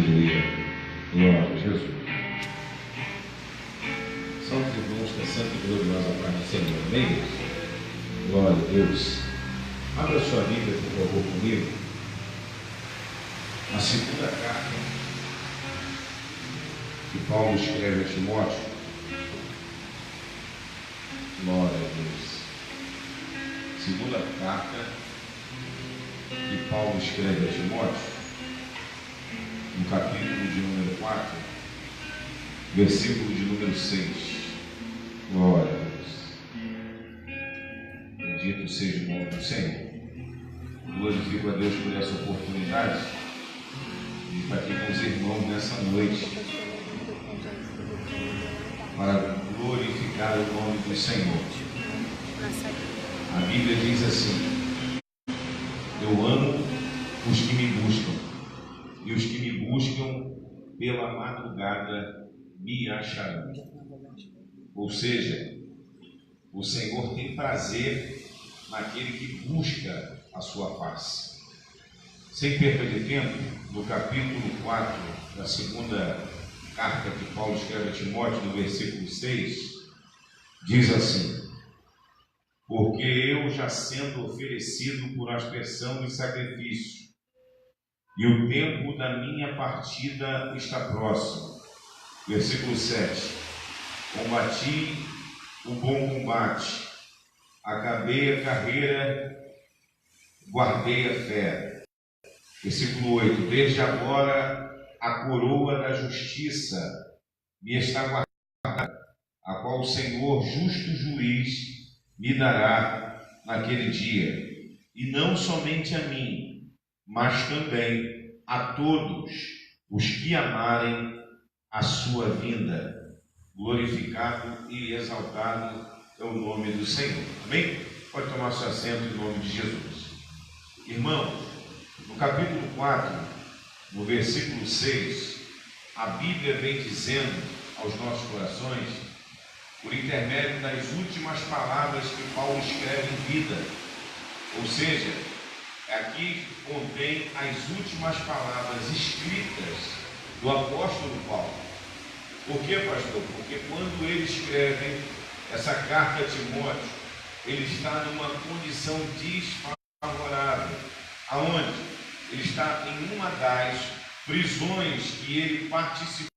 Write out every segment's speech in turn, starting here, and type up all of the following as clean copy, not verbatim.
Aleluia. Glória a Jesus. Salve, irmãos, que é santa e gloriosa paz do Senhor. Amém? Glória a Deus. Abra sua Bíblia, por favor, comigo. Na segunda carta que Paulo escreve a Timóteo. Glória a Deus. Segunda carta que Paulo escreve a Timóteo, no capítulo de número 4, versículo de número 6. Glória a Deus. Bendito seja o nome do Senhor. Glorifico a Deus por essa oportunidade de estar aqui com os irmãos nessa noite para glorificar o nome do Senhor. A Bíblia diz assim: eu amo os que me buscam, e os que me buscam pela madrugada me acharão. Ou seja, o Senhor tem prazer naquele que busca a sua face. Sem perda de tempo, no capítulo 4 da segunda carta que Paulo escreve a Timóteo, no versículo 6, diz assim: porque eu, já sendo oferecido por aspersão e sacrifício, e o tempo da minha partida está próximo. Versículo 7. Combati o bom combate, acabei a carreira, guardei a fé. Versículo 8. Desde agora a coroa da justiça me está guardada, a qual o Senhor, justo juiz, me dará naquele dia, e não somente a mim, mas também a todos os que amarem a sua vinda. Glorificado e exaltado é o nome do Senhor. Amém? Pode tomar seu assento em nome de Jesus. Irmãos, no capítulo 4, no versículo 6, a Bíblia vem dizendo aos nossos corações, por intermédio das últimas palavras que Paulo escreve em vida. Ou seja, aqui contém as últimas palavras escritas do apóstolo Paulo. Por quê, pastor? Porque quando ele escreve essa carta a Timóteo, ele está numa condição desfavorável. Aonde? Ele está em uma das prisões que ele participou,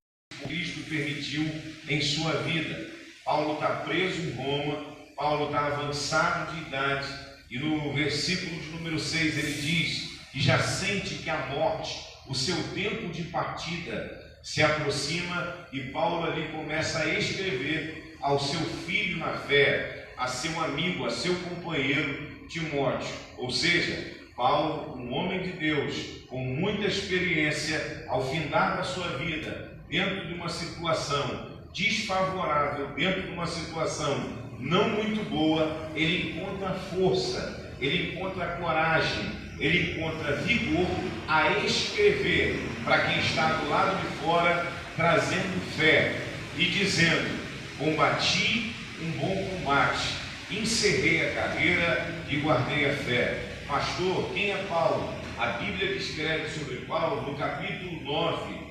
Cristo permitiu em sua vida. Paulo está preso em Roma, Paulo está avançado de idade, e no versículo de número 6 ele diz que já sente que a morte, o seu tempo de partida, se aproxima, e Paulo ali começa a escrever ao seu filho na fé, a seu amigo, a seu companheiro Timóteo. Ou seja, Paulo, um homem de Deus, com muita experiência, ao findar da sua vida, dentro de uma situação desfavorável, dentro de uma situação não muito boa, ele encontra força, ele encontra coragem, ele encontra vigor a escrever para quem está do lado de fora, trazendo fé e dizendo: combati um bom combate, encerrei a carreira e guardei a fé. Pastor, quem é Paulo? A Bíblia descreve sobre Paulo no capítulo 9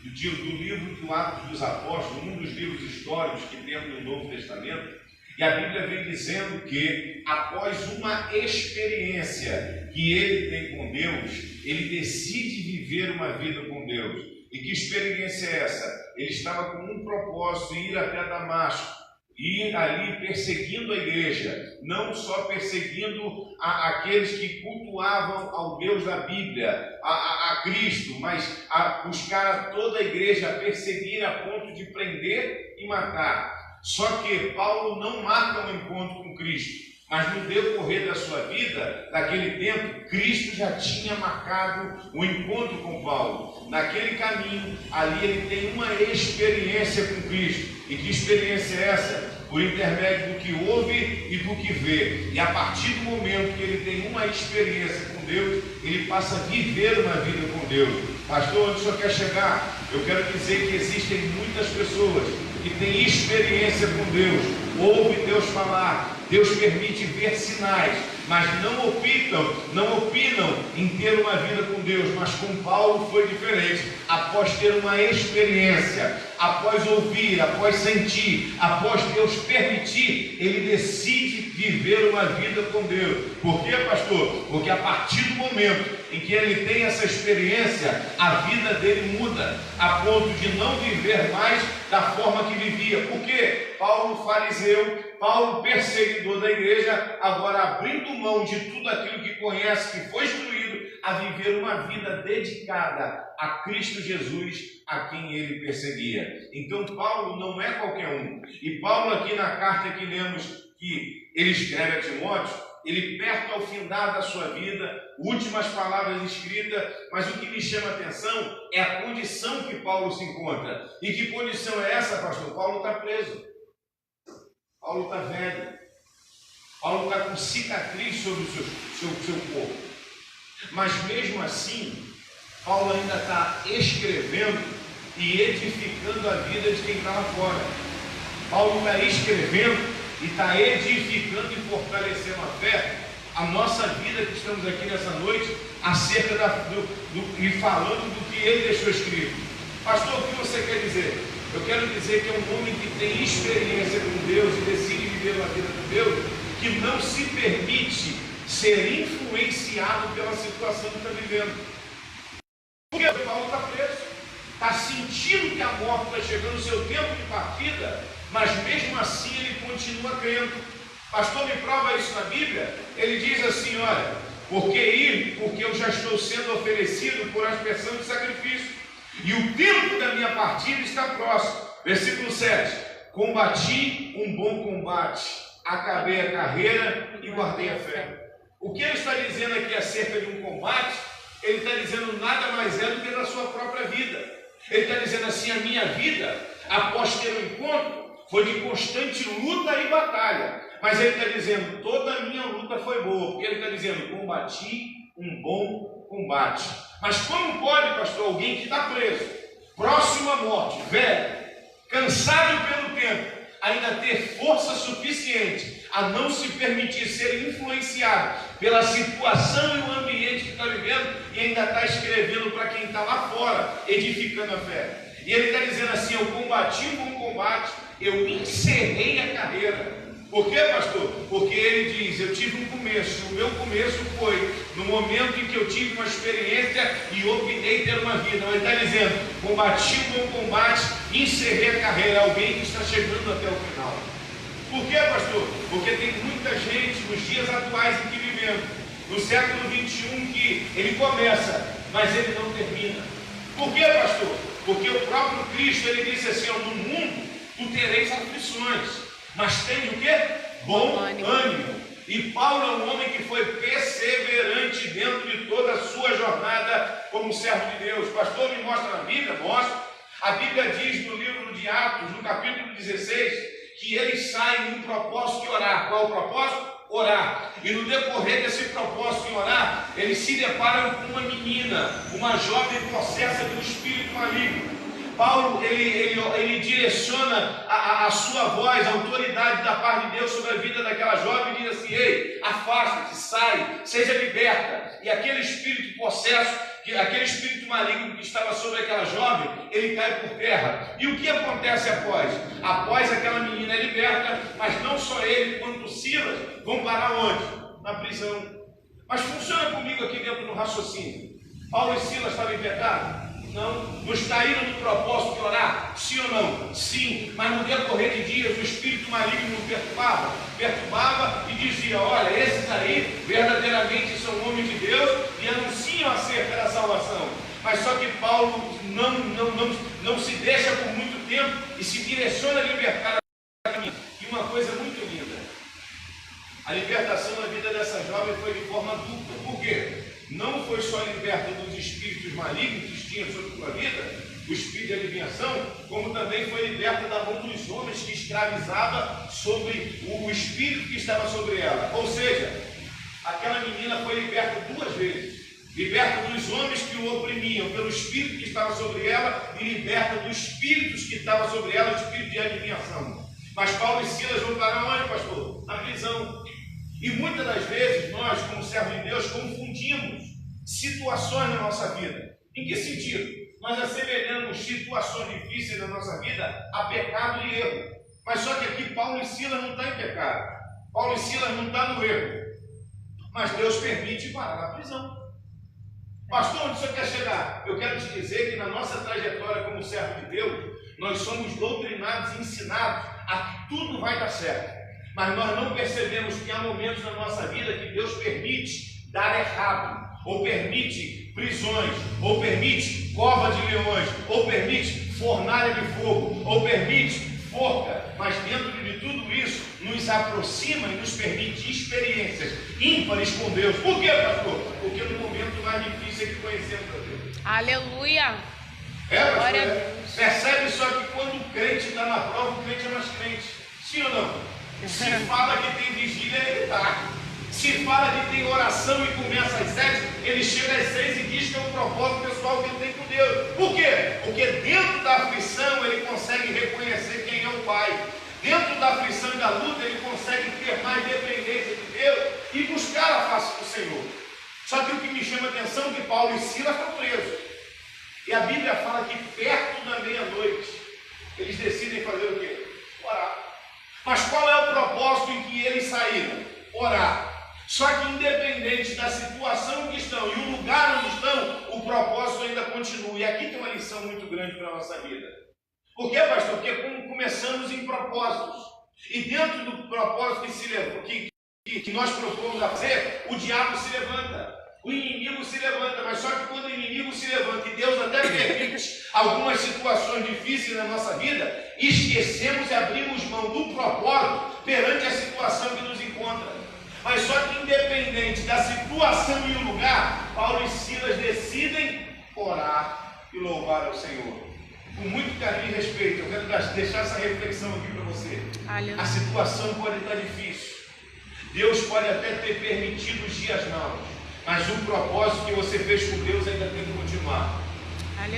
do livro do Atos dos Apóstolos, um dos livros históricos que temos no Novo Testamento. E a Bíblia vem dizendo que, após uma experiência que ele tem com Deus, ele decide viver uma vida com Deus. E que experiência é essa? Ele estava com um propósito, ir até Damasco, ir ali perseguindo a igreja, não só perseguindo aqueles que cultuavam ao Deus da Bíblia, a Cristo, mas a buscar toda a igreja, a perseguir a ponto de prender e matar. Só que Paulo não marca um encontro com Cristo, mas no decorrer da sua vida, naquele tempo, Cristo já tinha marcado um encontro com Paulo. Naquele caminho, ali ele tem uma experiência com Cristo. E que experiência é essa? Por intermédio do que ouve e do que vê. E a partir do momento que ele tem uma experiência com Deus, ele passa a viver uma vida com Deus. Pastor, onde o senhor quer chegar? Eu quero dizer que existem muitas pessoas que têm experiência com Deus, ouve Deus falar, Deus permite ver sinais, mas não opinam em ter uma vida com Deus. Mas com Paulo foi diferente. Após ter uma experiência, após ouvir, após sentir, após Deus permitir, ele decide viver uma vida com Deus. Por quê, pastor? Porque a partir do momento em que ele tem essa experiência, a vida dele muda, a ponto de não viver mais da forma que vivia. Por quê? Paulo, fariseu, Paulo, perseguidor da igreja, agora abrindo mão de tudo aquilo que conhece, que foi instruído, a viver uma vida dedicada a Cristo Jesus, a quem ele perseguia. Então Paulo não é qualquer um. E Paulo, aqui na carta que lemos, que ele escreve a Timóteo, ele perto ao findar da sua vida, últimas palavras escritas, mas o que me chama a atenção é a condição que Paulo se encontra. E que condição é essa, pastor? Paulo está preso. Paulo está velho. Paulo está com cicatriz sobre o seu corpo. Mas mesmo assim, Paulo ainda está escrevendo e edificando a vida de quem está lá fora. Paulo está escrevendo e está edificando e fortalecendo a fé, a nossa vida que estamos aqui nessa noite, acerca e falando do que ele deixou escrito. Pastor, o que você quer dizer? Eu quero dizer que é um homem que tem experiência com Deus e decide viver uma vida com Deus, que não se permite ser influenciado pela situação que está vivendo. Porque o Paulo está preso, está sentindo que a morte está chegando, o seu tempo de partida, mas mesmo assim ele continua crendo. Pastor, me prova isso na Bíblia. Ele diz assim, olha, por que ir? Porque eu já estou sendo oferecido por aspersão de sacrifício, e o tempo da minha partida está próximo. Versículo 7, combati um bom combate, acabei a carreira e guardei a fé. O que ele está dizendo aqui acerca de um combate? Ele está dizendo nada mais é do que da sua própria vida. Ele está dizendo assim, a minha vida, após ter um encontro, foi de constante luta e batalha. Mas ele está dizendo, toda a minha luta foi boa. Porque ele está dizendo, combati um bom combate. Mas como pode, pastor, alguém que está preso, próximo à morte, velho, cansado pelo tempo, ainda ter força suficiente a não se permitir ser influenciado pela situação e o ambiente que está vivendo, e ainda está escrevendo para quem está lá fora, edificando a fé? E ele está dizendo assim, eu combati um bom combate, eu encerrei a carreira. Por quê, pastor? Porque ele diz, eu tive um começo, o meu começo foi no momento em que eu tive uma experiência e optei ter uma vida. Ele está dizendo, combati um bom combate, encerrei a carreira, alguém que está chegando até o final. Por quê, pastor? Porque tem muita gente nos dias atuais em que vivemos, no século 21, que ele começa, mas ele não termina. Por quê, pastor? Porque o próprio Cristo, ele disse assim, ó, no mundo tu tereis aflições, mas tem o quê? Bom ânimo. E Paulo é um homem que foi perseverante dentro de toda a sua jornada como servo de Deus. Pastor, me mostra na Bíblia? Mostra. A Bíblia diz no livro de Atos, no capítulo 16, que eles saem num propósito de orar. Qual é o propósito? Orar. E no decorrer desse propósito em orar, eles se deparam com uma menina, uma jovem possessa de um espírito maligno. Paulo, ele direciona a sua voz, a autoridade da parte de Deus sobre a vida daquela jovem e diz assim, ei, afasta-te, sai, seja liberta. E aquele espírito possesso, aquele espírito maligno que estava sobre aquela jovem, ele cai por terra. E o que acontece após? Após aquela menina é liberta, mas não só ele quanto Silas vão parar onde? Na prisão. Mas funciona comigo aqui dentro do raciocínio. Paulo e Silas estavam em pecado? Não. Não estaríamos no propósito de orar? Sim ou não? Sim. Mas no decorrer de dias o espírito maligno perturbava e dizia, olha, esses aí verdadeiramente são homens de Deus e anunciam acerca da salvação. Mas só que Paulo não se deixa por muito tempo e se direciona a libertar a caminho. E uma coisa muito linda, a libertação da vida dessa jovem foi de forma dupla. Por quê? Não foi só liberta dos espíritos malignos que tinha sobre sua vida, o espírito de adivinhação, como também foi liberta da mão dos homens que escravizava sobre o espírito que estava sobre ela. Ou seja, aquela menina foi liberta duas vezes. Liberta dos homens que o oprimiam pelo espírito que estava sobre ela e liberta dos espíritos que estavam sobre ela, o espírito de adivinhação. Mas Paulo e Silas vão parar onde, pastor? Na prisão. E muitas das vezes nós, como servos de Deus, confundimos situações na nossa vida. Em que sentido? Nós assemelhamos situações difíceis da nossa vida a pecado e erro. Mas só que aqui Paulo e Silas não estão em pecado. Paulo e Silas não estão no erro. Mas Deus permite parar na prisão. Pastor, onde o senhor quer chegar? Eu quero te dizer que na nossa trajetória como servo de Deus, nós somos doutrinados e ensinados a que tudo vai dar certo. Mas nós não percebemos que há momentos na nossa vida que Deus permite dar errado, ou permite prisões, ou permite cova de leões, ou permite fornalha de fogo, ou permite forca. Mas dentro de tudo isso, nos aproxima e nos permite experiências ímpares com Deus. Por quê, pastor? Porque no momento mais difícil é que conhecemos a Deus. Aleluia! Pastor? Percebe só que quando o crente está na prova, o crente é mais crente. Sim ou não? Se fala que tem vigília, ele está. Se fala que tem oração e começa às 7, ele chega às 6 e diz que é um propósito pessoal que ele tem com Deus. Por quê? Porque dentro da aflição ele consegue reconhecer quem é o Pai. Dentro da aflição e da luta ele consegue ter mais dependência de Deus e buscar a face do Senhor. Só que o que me chama a atenção é que Paulo e Silas estão presos. E a Bíblia fala que perto da meia-noite eles decidem fazer o quê? Orar. Mas qual é o propósito em que eles saíram? Orar. Só que independente da situação que estão e o lugar onde estão, o propósito ainda continua. E aqui tem uma lição muito grande para a nossa vida. Por quê, pastor? Porque começamos em propósitos. E dentro do propósito que nós propomos a fazer, o diabo se levanta. O inimigo se levanta. Mas só que quando o inimigo se levanta e Deus até permite algumas situações difíceis na nossa vida, esquecemos e abrimos mão do propósito perante a situação que nos encontra. Mas só que independente da situação e o lugar, Paulo e Silas decidem orar e louvar ao Senhor. Com muito carinho e respeito, eu quero deixar essa reflexão aqui para você. A situação pode estar difícil. Deus pode até ter permitido os dias maus, mas o propósito que você fez com Deus ainda tem que continuar.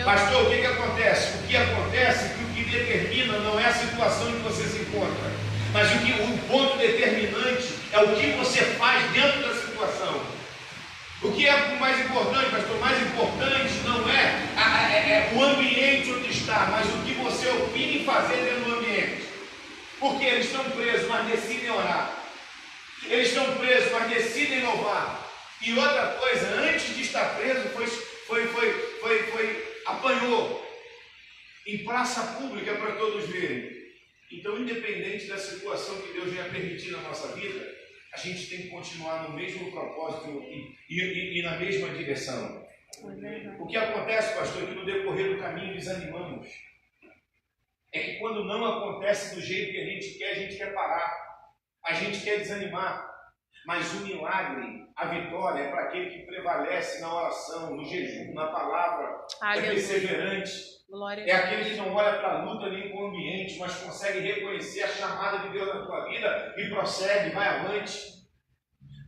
Pastor, o que acontece? O que acontece é que o que determina não é a situação em que você se encontra, mas o ponto determinante é o que você faz dentro da situação. O que é o mais importante, pastor? O mais importante não é o ambiente onde está, mas o que você opina em fazer dentro do ambiente. Porque eles estão presos, mas decidem orar. Eles estão presos, mas decidem louvar. E outra coisa, antes de estar preso, apanhou em praça pública para todos verem. Então, independente da situação que Deus venha permitir na nossa vida, a gente tem que continuar no mesmo propósito e na mesma direção. O que acontece, pastor, é que no decorrer do caminho desanimamos. É que quando não acontece do jeito que a gente quer parar. A gente quer desanimar. Mas o milagre, a vitória, é para aquele que prevalece na oração, no jejum, na palavra, é perseverante. É aquele que não olha para a luta nem para o ambiente, mas consegue reconhecer a chamada de Deus na tua vida e prossegue, vai avante.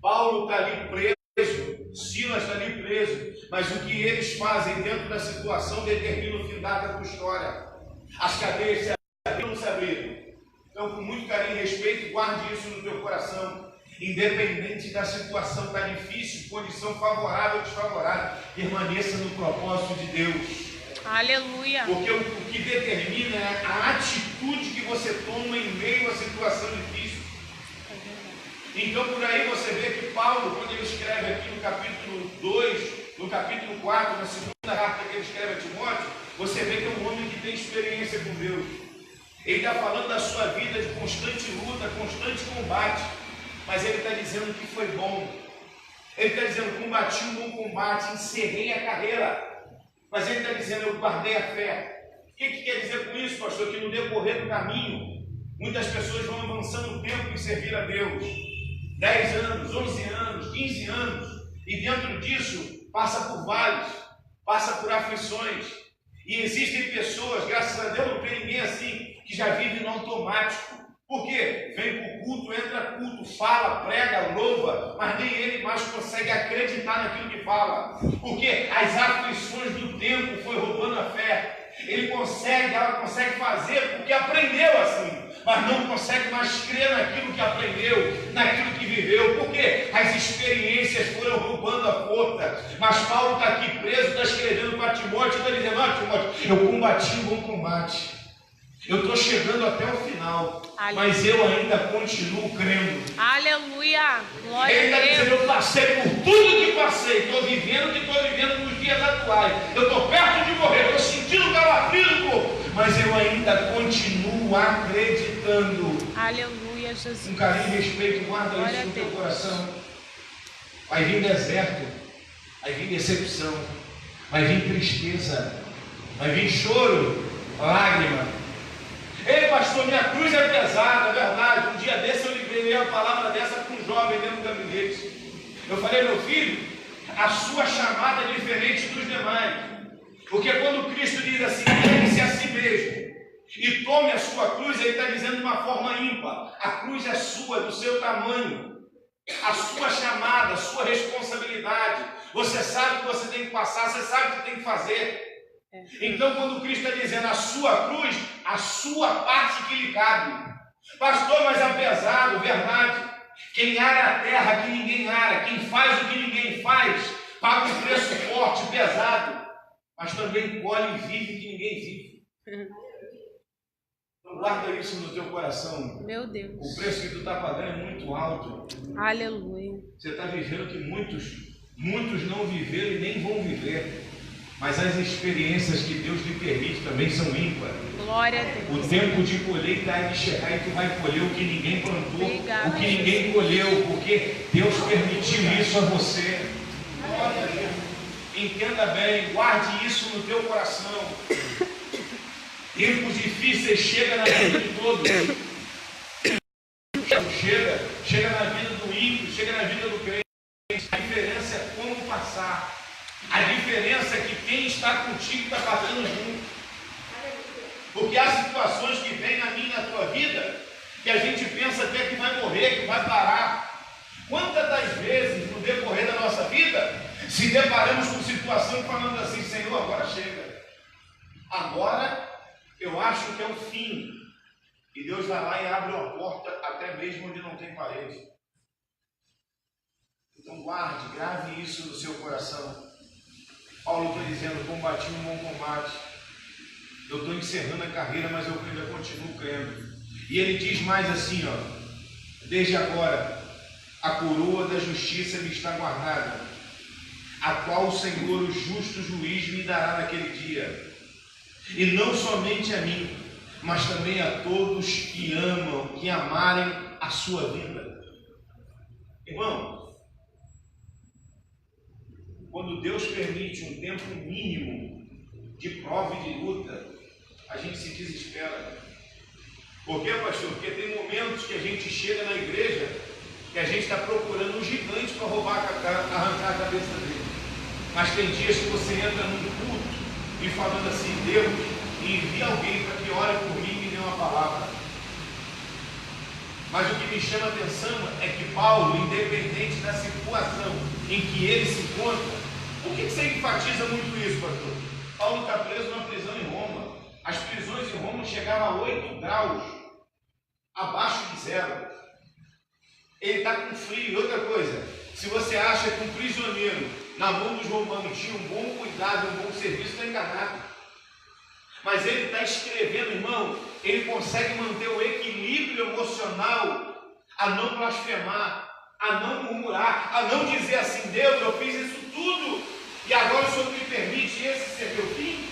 Paulo está ali preso, Silas está ali preso, mas o que eles fazem dentro da situação determina o findar da tua história. As cadeias se abriram ou não se abriram. Então, com muito carinho e respeito, guarde isso no teu coração. Independente da situação estar difícil, condição favorável ou desfavorável, permaneça no propósito de Deus. Aleluia. Porque o que determina é a atitude que você toma em meio à situação difícil. Então, por aí você vê que Paulo, quando ele escreve aqui no capítulo 2, no capítulo 4, na segunda carta que ele escreve a Timóteo, você vê que é um homem que tem experiência com Deus. Ele está falando da sua vida de constante luta, constante combate. Mas ele está dizendo que foi bom. Ele está dizendo, combati um bom combate, encerrei a carreira. Mas ele está dizendo, eu guardei a fé. O que quer dizer com isso, pastor? Que no decorrer do caminho, muitas pessoas vão avançando o tempo em servir a Deus. 10 anos, 11 anos, 15 anos. E dentro disso, passa por vales, passa por aflições. E existem pessoas, graças a Deus não tem ninguém assim, que já vive no automático. Por quê? Vem para o culto, entra culto, fala, prega, louva, mas nem ele mais consegue acreditar naquilo que fala. Porque as aflições do tempo foi roubando a fé. Ela consegue fazer porque aprendeu assim, mas não consegue mais crer naquilo que aprendeu, naquilo que viveu. Por Mas Paulo está aqui preso, está escrevendo para Timóteo, está dizendo: ó, Timóteo, eu combati um bom combate. Eu estou chegando até o final, mas eu ainda continuo crendo. Aleluia. Glória Ele está a Deus. dizendo: eu passei por tudo que passei, estou vivendo o que estou vivendo nos dias atuais. Eu estou perto de morrer, estou sentindo calafrio no corpo, mas eu ainda continuo acreditando. Aleluia, Jesus. Com carinho e respeito, guarda Glória isso no a teu Deus. coração. Vai vir deserto, vai vir decepção, vai vir tristeza, vai vir choro, lágrima. Ei, pastor, minha cruz é pesada, é verdade. Um dia desse eu liberei uma palavra dessa para um jovem dentro do gabinete. Eu falei: meu filho, a sua chamada é diferente dos demais. Porque quando Cristo diz assim: negue-se a si mesmo e tome a sua cruz, ele está dizendo de uma forma ímpar. A cruz é sua, do seu tamanho. A sua chamada, a sua responsabilidade. Você sabe o que você tem que passar, você sabe o que tem que fazer. Então, quando Cristo está dizendo a sua cruz, a sua parte que lhe cabe. Pastor, mas é pesado, verdade. Quem ara a terra que ninguém ara, quem faz o que ninguém faz, paga um preço forte, pesado, mas também colhe e vive que ninguém vive. Então, guarda isso no teu coração. Meu Deus. O preço que tu está pagando é muito alto. Aleluia. Você está vivendo que muitos não viveram e nem vão viver. Mas as experiências que Deus lhe permite também são ímpares. Glória a Deus. O tempo de colheita é de chegar e tu vai colher o que ninguém plantou, Obrigada, o que ninguém colheu, porque Deus permitiu isso a você. Glória a Deus. Entenda bem, guarde isso no teu coração. Tempos difíceis chegam na vida de todos. Chega na vida do ímpio, chega na vida do crente. A diferença é como passar. A diferença é que quem está contigo está passando junto. Porque há situações que vêm na minha e na tua vida que a gente pensa até que vai morrer, que vai parar. Quantas das vezes no decorrer da nossa vida se deparamos com situação falando assim: Senhor, agora chega. Agora eu acho que é o fim. E Deus vai lá e abre uma porta até mesmo onde não tem parede. Então guarde, grave isso no seu coração. Paulo está dizendo: combati um bom combate. Eu estou encerrando a carreira, mas eu ainda continuo crendo. E ele diz mais assim, ó: desde agora a coroa da justiça me está guardada, a qual o Senhor, o justo juiz, me dará naquele dia. E não somente a mim, mas também a todos que amam, que amarem a sua vida. Irmão, quando Deus permite um tempo mínimo de prova e de luta, a gente se desespera. Por quê, pastor? Porque tem momentos que a gente chega na igreja que a gente está procurando um gigante para arrancar a cabeça dele. Mas tem dias que você entra num culto e falando assim: Deus, envia alguém para que ore por mim e me dê uma palavra. Mas o que me chama a atenção é que Paulo, independente da situação em que ele se encontra, por que você enfatiza muito isso, pastor? Paulo está preso numa prisão em Roma. As prisões em Roma chegavam a 8 graus abaixo de zero. Ele está com frio. E outra coisa, se você acha que um prisioneiro na mão dos romanos tinha um bom cuidado, um bom serviço, está enganado. Mas ele está escrevendo, irmão, ele consegue manter o equilíbrio emocional a não blasfemar, a não murmurar, a não dizer assim: Deus, eu fiz isso tudo e agora o Senhor me permite esse ser meu fim.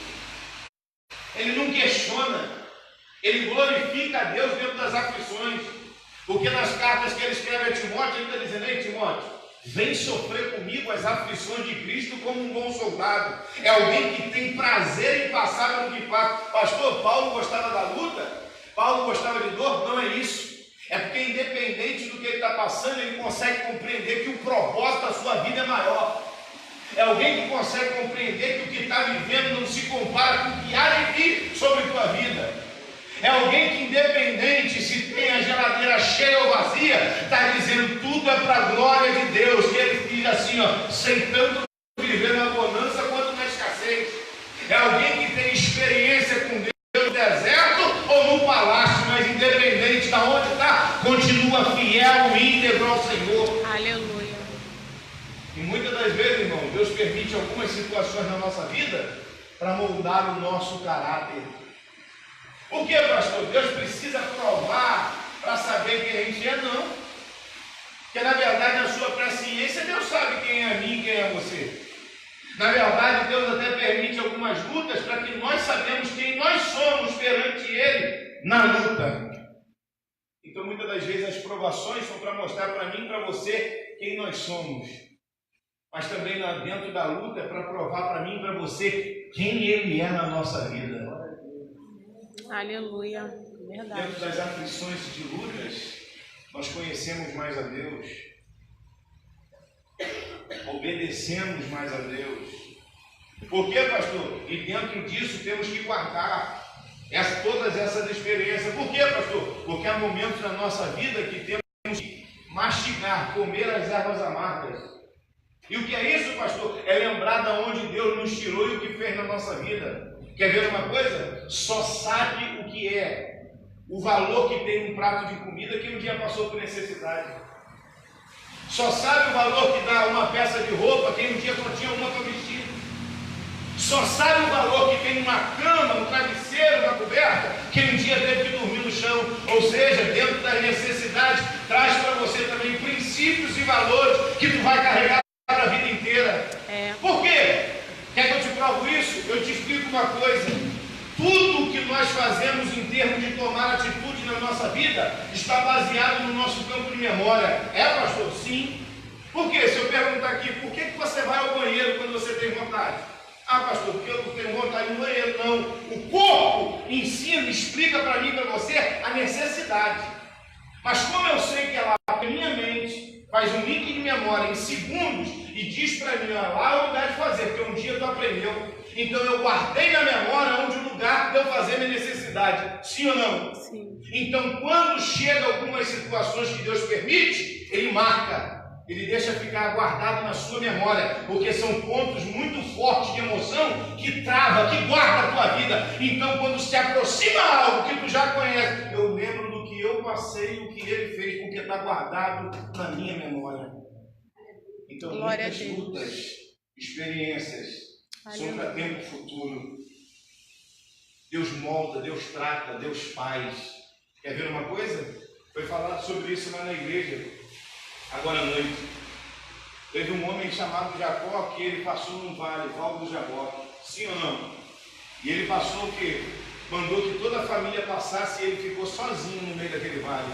Ele não questiona, ele glorifica a Deus dentro das aflições, porque nas cartas que ele escreve a Timóteo, ele está dizendo: ei, Timóteo, vem sofrer comigo as aflições de Cristo como um bom soldado. É alguém que tem prazer em passar pelo que passa. Pastor, Paulo gostava da luta? Paulo gostava de dor? Não é isso. É porque independente do que ele está passando, ele consegue compreender que o propósito da sua vida é maior. É alguém que consegue compreender que o que está vivendo não se compara com o que há de vir sobre a tua vida. É alguém que, independente se tem a geladeira cheia ou vazia, está dizendo: tudo é para a glória de Deus. E ele diz assim, ó: sem tanto viver na bonança quanto na escassez. É alguém que tem experiência com Deus no deserto ou no palácio, mas independente de onde está, continua fiel e íntegro ao Senhor. Aleluia. E muitas das vezes, irmão, Deus permite algumas situações na nossa vida para moldar o nosso caráter. Por que, pastor? Deus precisa provar para saber quem a gente é? Não. Porque, na verdade, na sua presciência, Deus sabe quem é mim e quem é você. Na verdade, Deus até permite algumas lutas para que nós sabemos quem nós somos perante Ele na luta. Então, muitas das vezes, as provações são para mostrar para mim e para você quem nós somos. Mas também dentro da luta é para provar para mim e para você quem Ele é na nossa vida. Aleluia. Verdade. Dentro das aflições e de lutas, nós conhecemos mais a Deus. Obedecemos mais a Deus. Por quê, pastor? E dentro disso temos que guardar todas essas experiências. Por quê, pastor? Porque há momentos na nossa vida que temos que mastigar, comer as ervas amargas. E o que é isso, pastor? É lembrar de onde Deus nos tirou e o que fez na nossa vida. Quer ver uma coisa? Só sabe o que é o valor que tem um prato de comida quem um dia passou por necessidade. Só sabe o valor que dá uma peça de roupa quem um dia só tinha uma para vestir. Só sabe o valor que tem uma cama, um travesseiro, uma coberta, quem um dia teve que dormir no chão. Ou seja, dentro das necessidades, traz para você também princípios e valores que tu vai carregar para a vida inteira. Por quê? Quer que eu te provo isso? Eu te explico uma coisa. Tudo que nós fazemos em termos de tomar atitude na nossa vida está baseado no nosso campo de memória. É, pastor? Sim. Por quê? Se eu perguntar aqui, por que você vai ao banheiro quando você tem vontade? Ah, pastor, porque eu não tenho vontade no banheiro. Não. O corpo ensina, explica para mim e para você a necessidade. Mas como eu sei que ela, a minha mente, faz um link de memória em segundos e diz para mim, lá é o lugar de fazer, porque um dia tu aprendeu. Então eu guardei na memória onde o lugar de eu fazer minha necessidade. Sim ou não? Sim. Então quando chega algumas situações que Deus permite, Ele marca. Ele deixa ficar guardado na sua memória, porque são pontos muito fortes de emoção que trava, que guarda a tua vida. Então quando se aproxima algo que tu já conhece, eu lembro do que eu passei, o que Ele fez, porque está guardado na minha memória. Então Glória muitas lutas, experiências, são para tempo futuro. Deus molda, Deus trata, Deus faz. Quer ver uma coisa? Foi falado sobre isso lá na igreja, agora à noite. Teve um homem chamado Jacó, que ele passou num vale, Val do Jaboque. Sim ou não? E ele passou o quê? Mandou que toda a família passasse e ele ficou sozinho no meio daquele vale.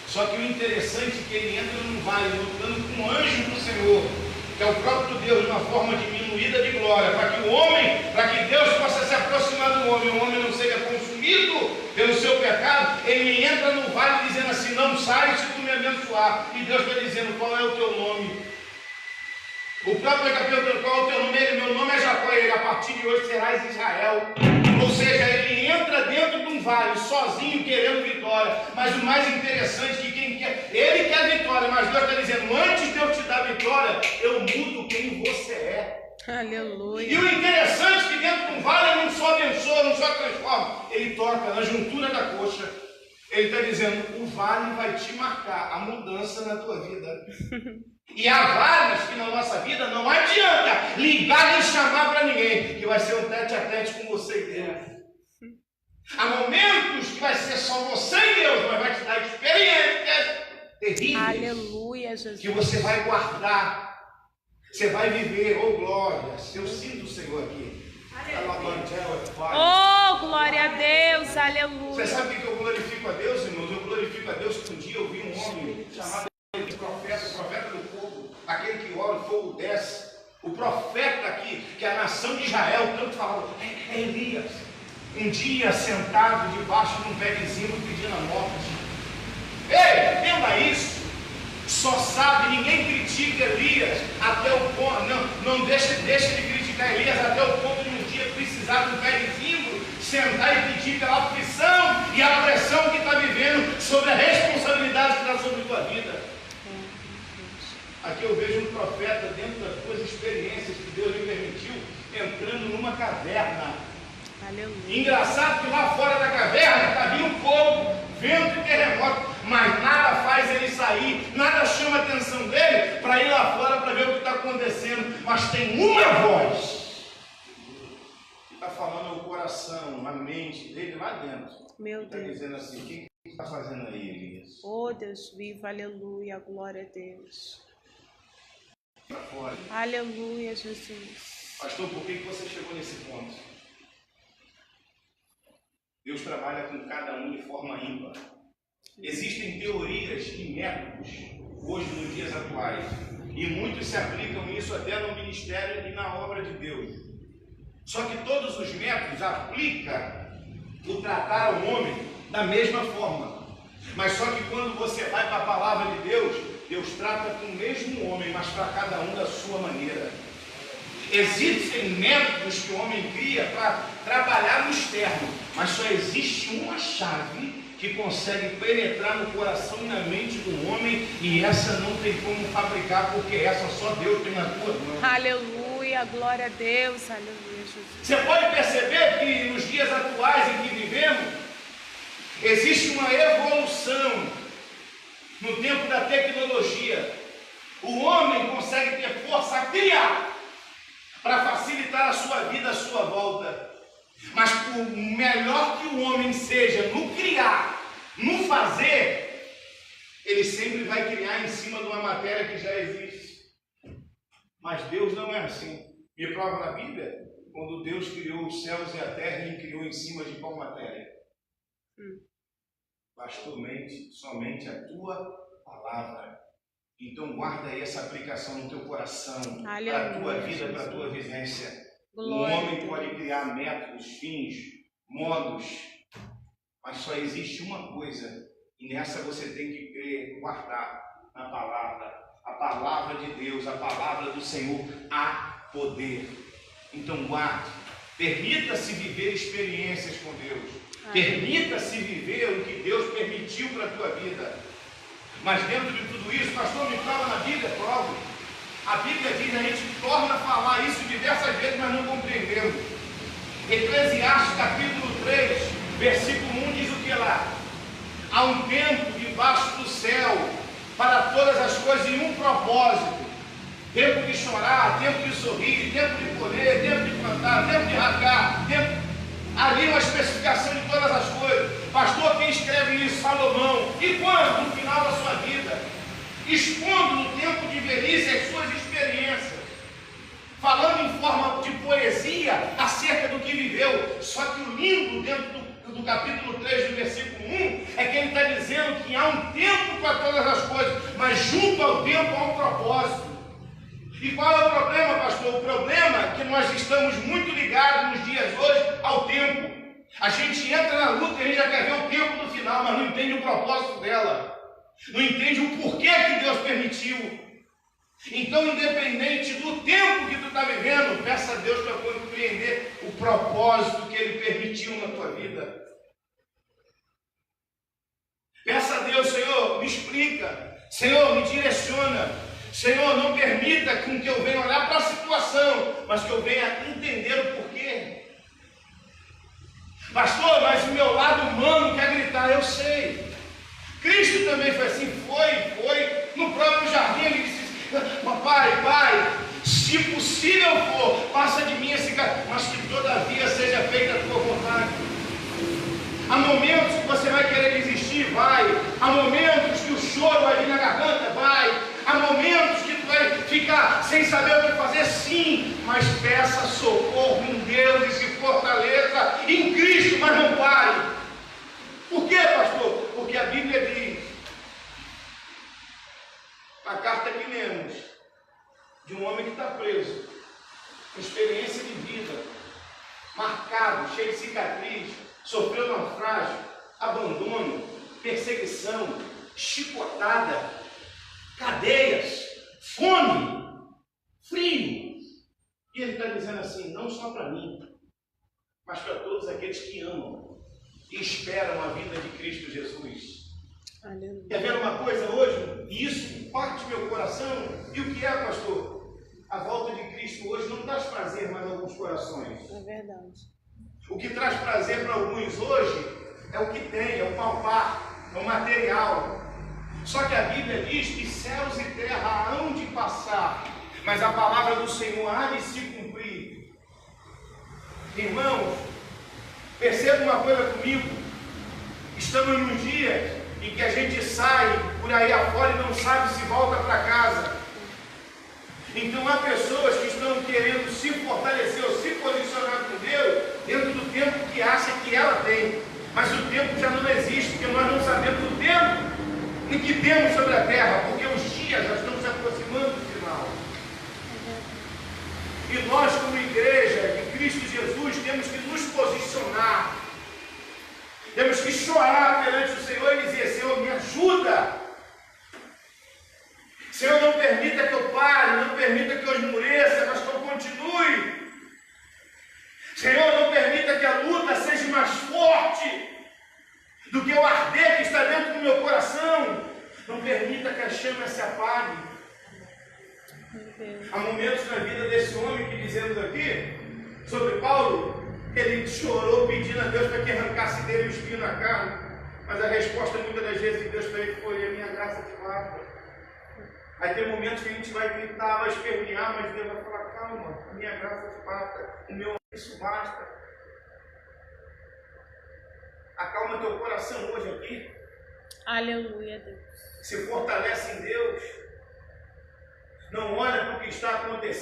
Só que o interessante é que ele entra num vale, lutando com um anjo do Senhor, que é o próprio Deus, de uma forma diminuída de glória, para que o homem, para que Deus possa se aproximar do homem, o homem não seja consumido pelo seu pecado. Ele entra no vale dizendo assim, não sai se tu me abençoar. E Deus está dizendo, qual é o teu nome? O próprio capítulo, qual é o teu nome? Ele, meu nome é Jacó, ele, a partir de hoje serás Israel. Ou seja, ele entra dentro de um vale, sozinho, querendo vitória. Mas o mais interessante é que quem quer, ele quer vitória, mas Deus está dizendo, antes de eu te dar vitória, eu mudo quem você é. Aleluia. E o interessante é que dentro de um vale ele não só abençoa, não só transforma, ele toca na juntura da coxa. Ele está dizendo, o vale vai te marcar a mudança na tua vida. E há vales que na nossa vida não adianta ligar e chamar para ninguém, que vai ser um tete a tete com você e Deus. Há momentos que vai ser só você e Deus, mas vai te dar experiências terríveis. Aleluia, Jesus. Que você vai guardar, você vai viver. Oh glória, eu sinto o Senhor aqui. Oh, glória a Deus, aleluia. Você sabe o que eu glorifico a Deus, irmãos? Eu glorifico a Deus que um dia eu vi um homem chamado de profeta, o profeta do fogo, aquele que ora, o fogo desce. O profeta aqui, que a nação de Israel tanto falava, é Elias. Um dia sentado debaixo de um pé de zinco pedindo a morte. Ei, entenda isso. Só sabe, ninguém critica Elias até o ponto, não deixa de criticar Elias até o ponto de um dia precisar de um pé de zinco, sentar e pedir pela aflição e a pressão que está vivendo sobre a responsabilidade que está sobre a tua vida. Aqui eu vejo um profeta dentro das suas experiências que Deus lhe permitiu, entrando numa caverna. Aleluia. Engraçado que lá fora da caverna havia um fogo, vento e terremoto, mas nada faz ele sair, nada chama a atenção dele para ir lá fora para ver o que está acontecendo, mas tem uma voz que está falando ao coração, à mente dele lá dentro. Meu Está Deus. dizendo assim: o que você está fazendo aí, Elias? Oh, Deus vivo, aleluia, glória a Deus. Para fora. Aleluia, Jesus. Pastor, por que você chegou nesse ponto? Deus trabalha com cada um de forma ímpar. Existem teorias e métodos hoje nos dias atuais, e muitos se aplicam isso até no ministério e na obra de Deus. Só que todos os métodos aplicam o tratar ao homem da mesma forma. Mas só que quando você vai para a palavra de Deus, Deus trata com o mesmo homem, mas para cada um da sua maneira. Existem métodos que o homem cria para trabalhar no externo, mas só existe uma chave que consegue penetrar no coração e na mente do homem, e essa não tem como fabricar, porque essa só Deus tem na tua mão. Aleluia, glória a Deus, aleluia, Jesus. Você pode perceber que nos dias atuais em que vivemos, existe uma evolução no tempo da tecnologia. O homem consegue ter força a criar para facilitar a sua vida, a sua volta. Mas por melhor que o homem seja no criar, no fazer, ele sempre vai criar em cima de uma matéria que já existe. Mas Deus não é assim. Me prova na Bíblia, quando Deus criou os céus e a terra, Ele criou em cima de qual matéria? Bastou somente a tua palavra. Então guarda aí essa aplicação no teu coração, para a tua vida, para a tua vivência. O homem pode criar métodos, fins, modos, mas só existe uma coisa, e nessa você tem que crer, guardar na palavra, a palavra de Deus, a palavra do Senhor, há poder. Então guarde, permita-se viver experiências com Deus, permita-se viver o que Deus permitiu para a tua vida. Mas dentro de tudo isso, pastor, me prova na Bíblia, prova. A Bíblia diz, a gente torna a falar isso diversas vezes, mas não compreendemos. Eclesiastes capítulo 3, versículo 1 diz o que lá? Há um tempo debaixo do céu para todas as coisas e um propósito. Tempo de chorar, tempo de sorrir, tempo de colher, tempo de plantar, tempo de rasgar, tempo... Ali uma especificação de todas as coisas. Pastor, quem escreve isso? Salomão. E quando? No final da sua vida. Expondo no tempo de velhice as suas experiências. Falando em forma de poesia acerca do que viveu. Só que o lindo dentro do capítulo 3, do versículo 1, é que ele está dizendo que há um tempo para todas as coisas, mas junto ao tempo há um propósito. E qual é o problema, pastor? O problema é que nós estamos muito ligados nos dias hoje ao tempo. A gente entra na luta e a gente já quer ver o tempo do final, mas não entende o propósito dela. Não entende o porquê que Deus permitiu. Então, independente do tempo que tu está vivendo, peça a Deus para compreender o propósito que Ele permitiu na tua vida. Peça a Deus, Senhor, me explica. Senhor, me direciona. Senhor, não permita que eu venha olhar para a situação, mas que eu venha entender o porquê. Pastor, mas o meu lado humano quer gritar, eu sei. Cristo também foi assim, foi. No próprio jardim ele disse, Pai, se possível for, passa de mim esse cara, mas que todavia seja feita a tua vontade. Há momentos que você vai querer desistir, vai. Há momentos que o choro vai vir na garganta, vai. Há momentos que tu vai ficar sem saber o que fazer, sim, mas peça socorro em Deus e se fortaleça em Cristo, mas não pare. Por quê, pastor? Porque a Bíblia diz, a carta que lemos, de um homem que está preso, com experiência de vida, marcado, cheio de cicatriz, sofreu naufrágio, abandono, perseguição, chicotada, cadeias, fome, frio. E ele está dizendo assim, não só para mim, mas para todos aqueles que amam e esperam a vinda de Cristo Jesus. Aleluia. Quer ver uma coisa hoje? E isso parte do meu coração. E o que é, pastor? A volta de Cristo hoje não traz prazer mais a alguns corações. É verdade. O que traz prazer para alguns hoje é o que tem, é o palpar, é o material. Só que a Bíblia diz que céus e terra hão de passar, mas a palavra do Senhor há de se cumprir. Irmãos, perceba uma coisa comigo. Estamos num dia em que a gente sai por aí afora e não sabe se volta para casa. Então há pessoas que estão querendo se fortalecer ou se posicionar com Deus dentro do tempo que acha que ela tem. Mas o tempo já não existe, porque nós não sabemos o tempo em que temos sobre a terra, porque os dias já estão se aproximando do final. E nós, como igreja de Cristo Jesus, temos que nos posicionar. Temos que chorar perante o Senhor e dizer: Senhor, me ajuda. Senhor, não permita que eu pare, não permita que eu esmoreça, mas que eu continue. Senhor, não permita que a luta seja mais forte do que o arder que está dentro do meu coração. Não permita que a chama se apague. Há momentos na vida desse homem que dizemos aqui, sobre Paulo, ele chorou pedindo a Deus para que arrancasse dele o espinho na carne. Mas a resposta muitas das vezes de Deus para ele foi: a minha graça te basta. Aí tem momentos que a gente vai gritar, vai espernear, mas Deus vai falar: calma, a minha graça te basta, o meu isso basta. Acalma teu coração hoje aqui. Aleluia, Deus. Se fortalece em Deus. Não olha para o que está acontecendo.